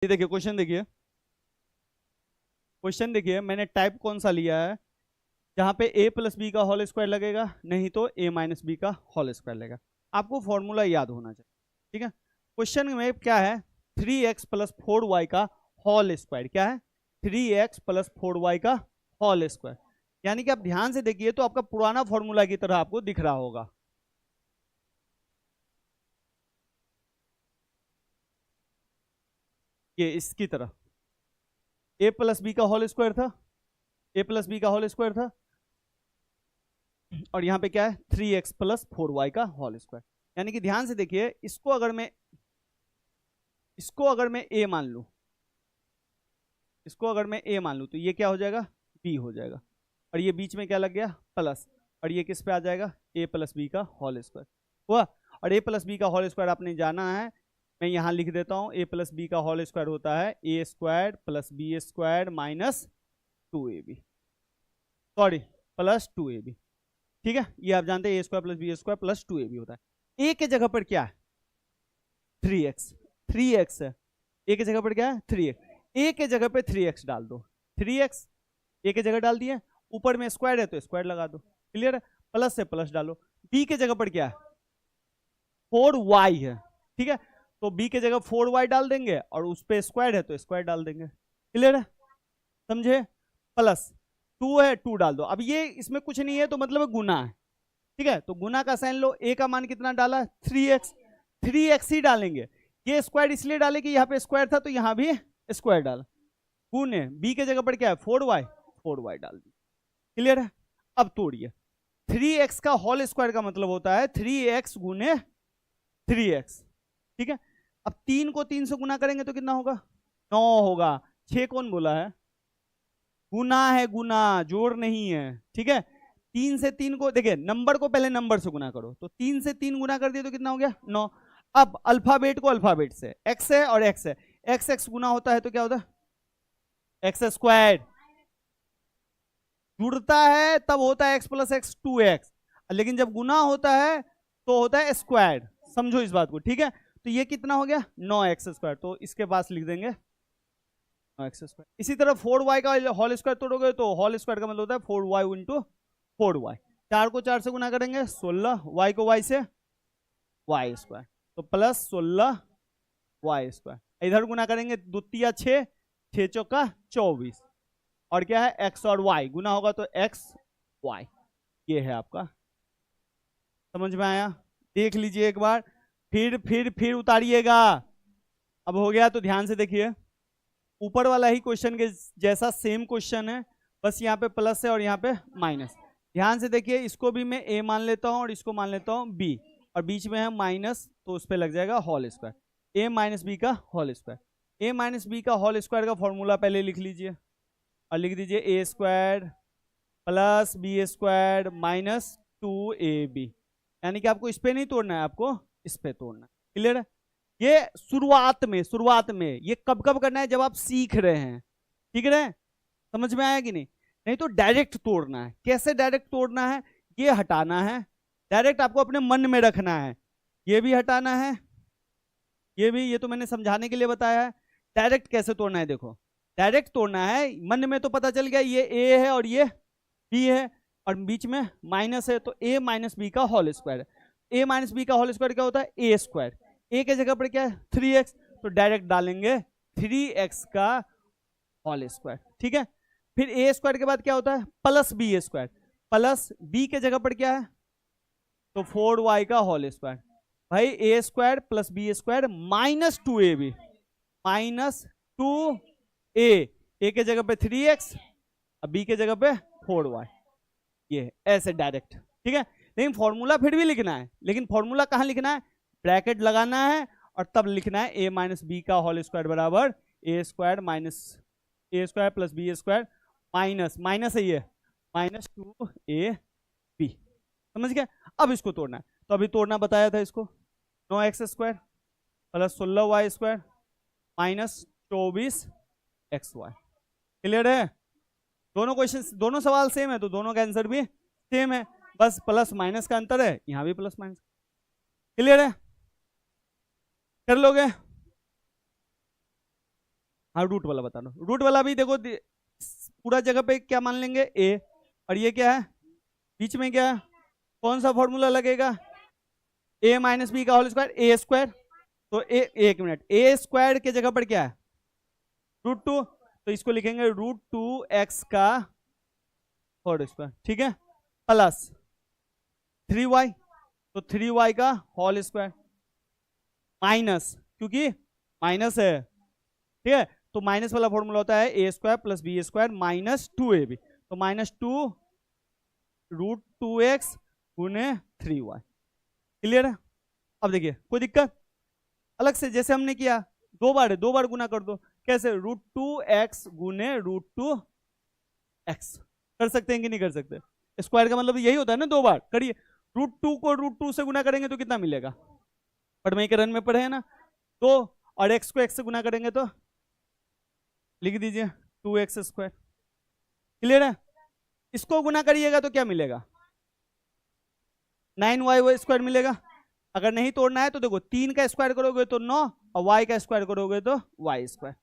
ये देखिए क्वेश्चन, देखिए मैंने टाइप कौन सा लिया है, जहां पे a प्लस बी का होल स्क्वायर लगेगा, नहीं तो a माइनस बी का होल स्क्वायर लगेगा। आपको फॉर्मूला याद होना चाहिए, ठीक है। क्वेश्चन में क्या है, 3x प्लस 4y का होल स्क्वायर। क्या है, 3x प्लस 4y का होल स्क्वायर। यानी कि आप ध्यान से देखिए तो आपका पुराना फॉर्मूला की तरह आपको दिख रहा होगा। ये इसकी तरह a प्लस बी का होल स्क्वायर था, a प्लस बी का होल स्क्वायर था, और यहां पे क्या है 3x प्लस 4y का होल स्क्वायर। यानी कि ध्यान से देखिए, इसको अगर मैं a मान लूं, तो ये क्या हो जाएगा, b हो जाएगा। और ये बीच में क्या लग गया, प्लस, और ये किस पे आ जाएगा, a प्लस बी का होल स्क्वायर हुआ। और a प्लस बी का होल स्क्वायर आपने जाना है, मैं यहां लिख देता हूं, a प्लस बी का होल स्क्वायर होता है a square plus B square minus 2ab, sorry plus 2ab। ठीक है, ये आप जानते हैं a square plus B square plus 2ab होता है। a के जगह पर क्या है, 3x है। a के जगह पर क्या है, 3x। a के जगह पे 3x डाल दो, 3x a के जगह डाल दिए, ऊपर में स्क्वायर है तो स्क्वायर लगा दो, क्लियर है। प्लस से प्लस डालो। b के जगह पर क्या है, 4y है, ठीक है। तो b के जगह 4y डाल देंगे, और उस पे स्क्वायर है तो स्क्वायर डाल देंगे, क्लियर है, समझे। प्लस 2 है, 2 डाल दो। अब ये इसमें कुछ नहीं है तो मतलब गुना है, ठीक है। तो गुना का साइन लो, a का मान कितना डाला, 3x ही डालेंगे। ये स्क्वायर इसलिए डाले कि यहाँ पे स्क्वायर था तो यहाँ भी स्क्वायर डाला, गुने b के जगह पर क्या है 4y डाल दी, क्लियर है। अब तोड़िए, 3x का होल स्क्वायर का मतलब होता है 3x गुने 3x, ठीक है। अब 3 को 3 से गुना करेंगे तो कितना होगा, 9 होगा। 6 कौन बोला है, गुना है, गुना, जोड़ नहीं है, ठीक है। 3 से 3 को देखिए, नंबर को पहले नंबर से गुना करो, तो 3 से 3 गुना कर दिए तो कितना हो गया, 9। अब अल्फाबेट को अल्फाबेट से, x है और x है, x गुना होता है तो क्या होता है, x स्क्वायर। जुड़ता है तब होता है x प्लस एक्स 2x, लेकिन जब गुना होता है तो होता है स्क्वायर, समझो इस बात को, ठीक है। तो ये कितना हो गया, 9x स्क्वायर, तो इसके पास लिख देंगे 9x स्क्वायर। इसी तरह 4y का होल स्क्वायर तोड़ोगे तो होल स्क्वायर का मतलब होता है 4y इंटू 4y। 4 को 4 से गुना करेंगे 16, y को y से y स्क्वायर, तो प्लस 16y स्क्वायर। इधर गुना करेंगे, द्वितीय 6, 6 चौका 24, और क्या है x और y, गुना होगा तो x y। ये है आपका, समझ में आया। देख लीजिए एक बार, फिर उतारिएगा। अब हो गया तो ध्यान से देखिए, ऊपर वाला ही क्वेश्चन के जैसा सेम क्वेश्चन है, बस यहाँ पे प्लस है और यहाँ पे माइनस। ध्यान से देखिए, इसको भी मैं a मान लेता हूँ और इसको मान लेता हूँ b, और बीच में है माइनस, तो उस पर लग जाएगा whole square, a minus B का whole square. a minus B का होल स्क्वायर का फॉर्मूला पहले लिख लीजिए, और लिख दीजिए a square plus B square minus 2ab। यानी कि आपको इस पे नहीं तोड़ना है, आपको इस पे तोड़ना है, क्लियर है। ये शुरुआत में ये कब कब करना है, जब आप सीख रहे हैं, ठीक है, समझ में आया कि नहीं। नहीं तो डायरेक्ट तोड़ना है। कैसे डायरेक्ट तोड़ना है, ये हटाना है, डायरेक्ट आपको अपने मन में रखना है, ये भी हटाना है, ये तो मैंने समझाने के लिए बताया है। डायरेक्ट कैसे तोड़ना है, देखो डायरेक्ट तोड़ना है, मन में तो पता चल गया ये a है और ये b है, और बीच में माइनस है, तो a माइनस बी का होल स्क्वायर है। a माइनस बी का होल स्क्वायर क्या होता है, a स्क्वायर। a के जगह पर क्या है 3x, तो डायरेक्ट डालेंगे 3x का होल स्क्वायर, ठीक है। फिर a स्क्वायर के बाद क्या होता है, plus B square, plus b के जगह पर क्या है, तो 4y का होल स्क्वायर। भाई a square plus B square minus 2ab, minus 2a, a के जगह पे 3x, अब b के जगह पे 4y, ये ऐसे डायरेक्ट, ठीक है। लेकिन फॉर्मूला फिर भी लिखना है, लेकिन फॉर्मूला कहां लिखना है, ब्रैकेट लगाना है, और तब लिखना है a माइनस बी का होल स्क्वायर बराबर a square minus a square plus B square minus है ये माइनस 2ab, समझ गया। अब इसको तोड़ना है, तो अभी तोड़ना बताया था इसको, 9x square plus 16y square minus 24xy, clear है। दोनों क्वेश्चन, दोनों सवाल सेम है, तो दोनों का आंसर भी सेम है, बस प्लस माइनस का अंतर है, यहां भी प्लस माइनस, क्लियर है, कर लोगे। हाँ रूट वाला बता दो। रूट वाला भी देखो पूरा जगह पे क्या मान लेंगे ए, और ये क्या है बीच में क्या है, कौन सा फॉर्मूला लगेगा, ए माइनस बी का होल स्क्वायर ए स्क्वायर। तो एक मिनट, ए स्क्वायर के जगह पर क्या है √2, तो इसको लिखेंगे √2x का होल स्क्वायर, ठीक है, प्लस 3y, तो 3y का होल स्क्वायर माइनस, क्योंकि माइनस है, ठीक है, तो माइनस वाला फॉर्मूला होता है A square plus B square minus 2ab, तो -2 √2x गुने 3y। क्लियर है? अब देखिए कोई दिक्कत, अलग से जैसे हमने किया दो बार है, दो बार गुना कर दो, कैसे √2x गुने √2x कर सकते हैं कि नहीं कर सकते? स्क्वायर का मतलब यही होता है ना, दो बार करिए। √2 को √2 से गुना करेंगे तो कितना मिलेगा, पढ़मईकरण में पढ़े हैं ना, 2, और x को x से गुना करेंगे तो लिख दीजिए 2x²। क्लियर है? इसको गुना करिएगा तो क्या मिलेगा 9y² मिलेगा। अगर नहीं तोड़ना है तो देखो 3 का स्क्वायर करोगे तो 9, और y का स्क्वायर करोगे तो y²।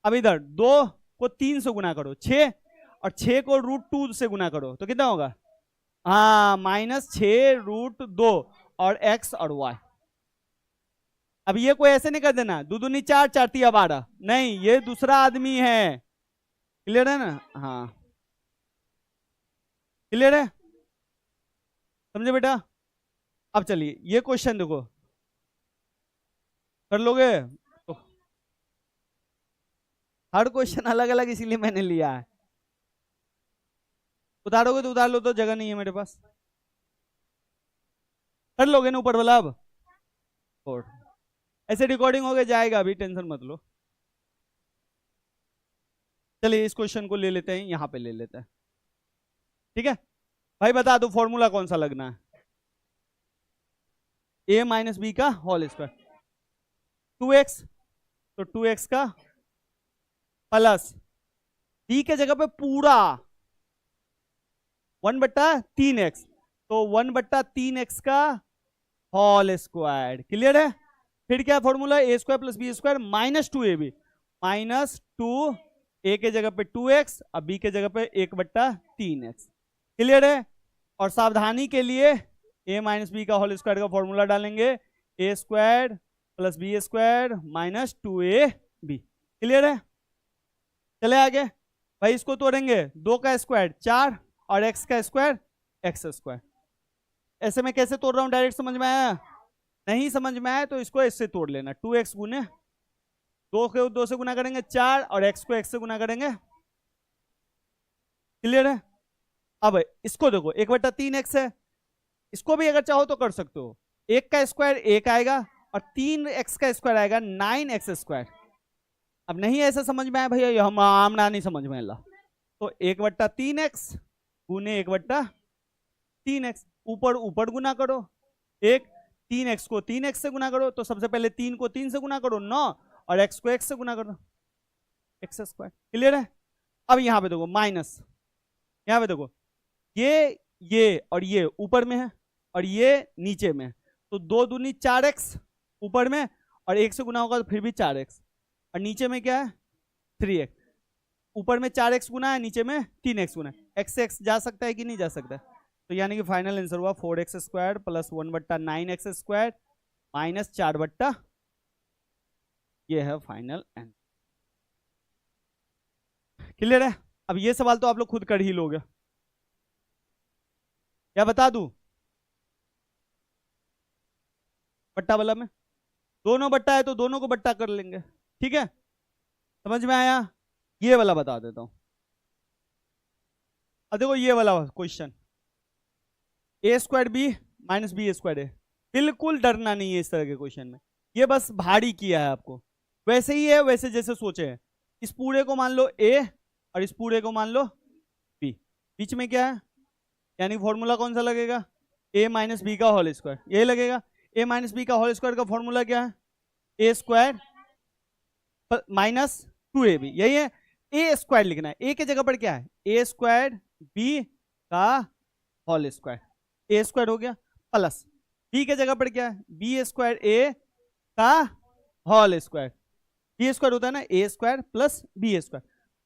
अब इधर 2 को 3 से गुना करो 6, और 6 को √2 से गुना करो तो कितना होगा, हाँ -6√2 और x और y। अब ये कोई ऐसे नहीं कर देना 2 दूनी 4 4 तिया 12, नहीं, ये दूसरा आदमी है। क्लियर है ना? हाँ क्लियर है, समझे बेटा? अब चलिए ये क्वेश्चन देखो, कर लोगे तो, हर क्वेश्चन अलग अलग इसीलिए मैंने लिया है। उतारोगे तो उतार लो, तो जगह नहीं है मेरे पास। कर लोगे ना ऊपर वाला? अब और ऐसे रिकॉर्डिंग हो गया जाएगा, अभी टेंशन मत लो। चलिए इस क्वेश्चन को ले लेते हैं, यहां पे ले लेते हैं, ठीक है भाई? बता दो फॉर्मूला कौन सा लगना है, a माइनस बी का होल स्क्वायर 2x, तो 2x का प्लस b के जगह पे पूरा 1/3x, तो 1/3x का होल स्क्वायर। क्लियर है? फिर क्या formula, a² plus b² -2ab, -2 a के जगह पे 2x और b के जगह पे 1/3x। क्लियर है? और सावधानी के लिए a माइनस बी का होल स्क्वायर का फॉर्मूला डालेंगे a² plus b² -2ab। Clear है? चले आगे भाई, इसको तोड़ेंगे 2 का स्क्वायर 4 और x का स्क्वायर x²। ऐसे में कैसे तोड़ रहा हूं, डायरेक्ट समझ में आया? नहीं समझ में आया तो इसको इससे तोड़ लेना, 2x गुने 2 को 2 से गुना करेंगे 4, और x को x से गुना करेंगे। क्लियर है? अब इसको देखो 1/3x है, इसको भी अगर चाहो तो कर सकते हो, 1 का स्क्वायर 1 आएगा और 3x का स्क्वायर आएगा 9x²। अब नहीं ऐसा समझ में आया भैया, हम आमना नहीं समझ में आया, तो 1/3x गुने 1/3x, ऊपर ऊपर गुना करो, 3x को 3x से गुना करो, तो सबसे पहले 3 को 3 से गुना करो 9, और x को x से गुना करो x²। क्लियर है? अब यहां पे देखो माइनस, यहां पे देखो ये और ये ऊपर में है और ये नीचे में है, तो 2 दूनी 4x ऊपर में, और 1 से गुना होगा तो फिर भी 4x, और नीचे में क्या है 3x। ऊपर में 4x गुना है, नीचे में 3x गुना है, x से x जा सकता है कि नहीं जा सकता है? तो यानी कि फाइनल आंसर हुआ 4x² प्लस 1/9x² माइनस 4/, ये है फाइनल आंसर। क्लियर है? अब ये सवाल तो आप लोग खुद कर ही लोगे, क्या बता दूं? बट्टा वाला में दोनों बट्टा है तो दोनों को बट्टा कर लेंगे, ठीक है? समझ में आया? ये वाला बता देता हूं। अब देखो ये वाला question, a² b minus b² है, बिल्कुल डरना नहीं है इस तरह के क्वेश्चन में, ये बस भारी किया है आपको, वैसे ही है वैसे जैसे सोचे हैं। इस पूरे को मान लो a और इस पूरे को मान लो b, बीच में क्या है, यानी फॉर्मूला कौन सा लगेगा, a माइनस बी का होल स्क्वायर, यही लगेगा। a माइनस बी का होल स्क्वायर का फॉर्मूला क्या है, a² माइनस 2ab, यही है। a² लिखना है, a के जगह पर क्या है a² b का होल स्क्वायर, a² हो गया, प्लस b के जगह पर क्या है b² a का होल स्क्वायर, ये स्क्वायर होता है ना, A square plus B square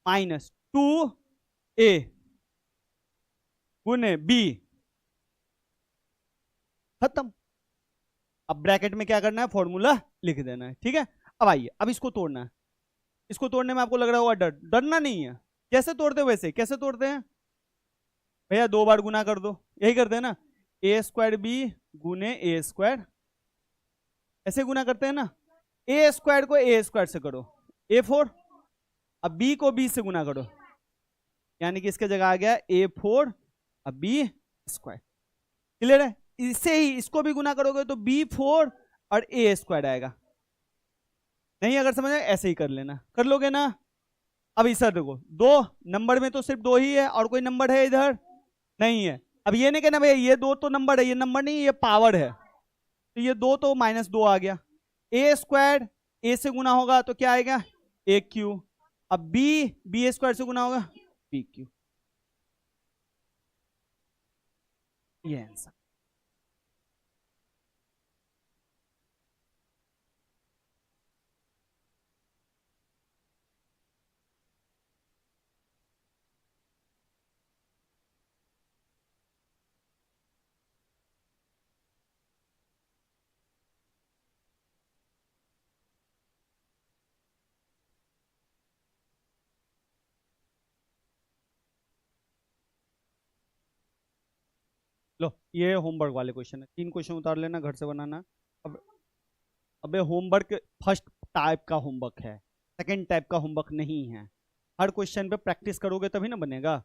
minus 2a गुने बी, खत्म। अब ब्रैकेट में क्या करना है, फॉर्मूला लिख देना है, ठीक है। अब आइए, अब इसको तोड़ना है। इसको तोड़ने में आपको लग रहा होगा डर, डरना नहीं है। कैसे तोड़ते हैं वैसे, कैसे तोड़ते हैं भैया, 2 बार गुना कर दो, यही करते हैं ना, ए स्क्वायर बी गुने ए स्क्वायर, ऐसे गुना करते हैं ना। ए स्क्वायर को ए स्क्वायर से करो, A4, अब बी को बी से गुना करो, यानी कि इसके जगह आ गया A4 अब बी स्क्वायर, क्लियर है। इससे ही इसको भी गुना करोगे तो B4 और ए स्क्वायर आएगा। नहीं अगर समझ आए ऐसे ही कर लेना, कर लोगे ना। अब इस देखो, 2 नंबर में तो सिर्फ 2 ही है, और कोई नंबर है इधर नहीं है। अब ये नहीं कहना भैया ये 2 तो नंबर है, ये नंबर नहीं, ये पावर है, तो ये 2 तो -2 आ गया। ए स्क्वायर ए से गुना होगा तो क्या आएगा, ए क्यू। अब बी स्क्वायर से गुना होगा बी क्यू, ये आंसर। लो ये होमवर्क वाले क्वेश्चन है, 3 क्वेश्चन उतार लेना, घर से बनाना। अब अबे होमवर्क फर्स्ट टाइप का होमवर्क है, सेकंड टाइप का होमवर्क नहीं है। हर क्वेश्चन पे प्रैक्टिस करोगे तभी ना बनेगा।